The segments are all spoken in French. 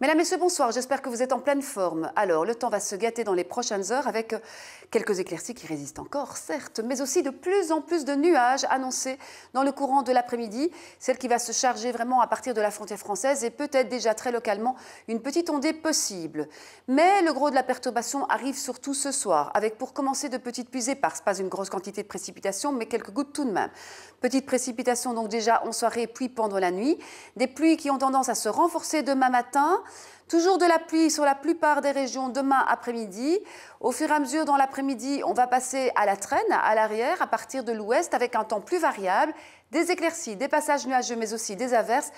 Mesdames, Messieurs, bonsoir. J'espère que vous êtes en pleine forme. Alors, le temps va se gâter dans les prochaines heures avec quelques éclaircies qui résistent encore, certes, mais aussi de plus en plus de nuages annoncés dans le courant de l'après-midi. Celle qui va se charger vraiment à partir de la frontière française et peut-être déjà très localement une petite ondée possible. Mais le gros de la perturbation arrive surtout ce soir, avec pour commencer de petites pluies éparses. Pas une grosse quantité de précipitations, mais quelques gouttes tout de même. Petites précipitations donc déjà en soirée puis pendant la nuit. Des pluies qui ont tendance à se renforcer demain matin. Toujours de la pluie sur la plupart des régions demain après-midi. Au fur et à mesure dans l'après-midi, on va passer à la traîne, à l'arrière, à partir de l'ouest, avec un temps plus variable. Des éclaircies, des passages nuageux, mais aussi des averses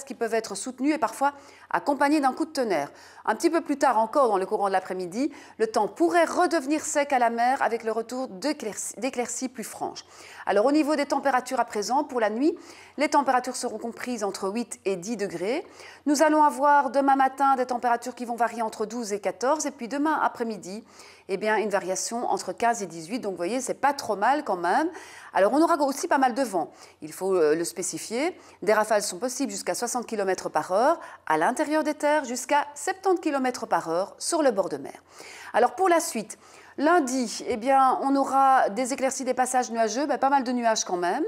qui peuvent être soutenues et parfois accompagnées d'un coup de tonnerre. Un petit peu plus tard encore dans le courant de l'après-midi, le temps pourrait redevenir sec à la mer avec le retour d'éclaircies plus franches. Alors au niveau des températures à présent, pour la nuit, les températures seront comprises entre 8 et 10 degrés. Nous allons avoir demain matin des températures qui vont varier entre 12 et 14 et puis demain après-midi, eh bien, une variation entre 15 et 18. Donc vous voyez, c'est pas trop mal quand même. Alors on aura aussi pas mal de vent. Il faut le spécifier. Des rafales sont possibles jusqu'à 60 km par heure à l'intérieur des terres, jusqu'à 70 km par heure sur le bord de mer. Alors pour la suite, lundi, eh bien, on aura des éclaircies, des passages nuageux, pas mal de nuages quand même.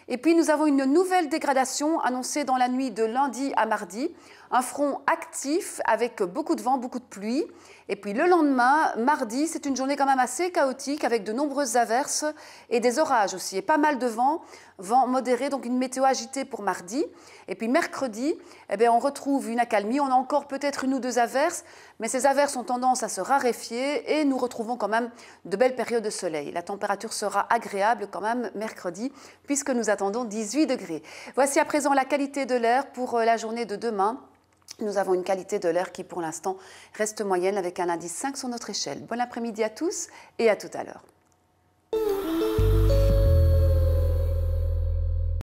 Et puis nous avons une nouvelle dégradation annoncée dans la nuit de lundi à mardi. Un front actif avec beaucoup de vent, beaucoup de pluie. Et puis le lendemain, mardi, c'est une journée quand même assez chaotique avec de nombreuses averses et des orages aussi. Et pas mal de vent, vent modéré, donc une météo agitée pour mardi. Et puis mercredi, eh bien, on retrouve une accalmie. On a encore peut-être une ou deux averses, mais ces averses ont tendance à se raréfier et nous retrouvons quand même de belles périodes de soleil. La température sera agréable quand même mercredi puisque nous attendons 18 degrés. Voici à présent la qualité de l'air pour la journée de demain. Nous avons une qualité de l'air qui, pour l'instant, reste moyenne avec un indice 5 sur notre échelle. Bon après-midi à tous et à tout à l'heure.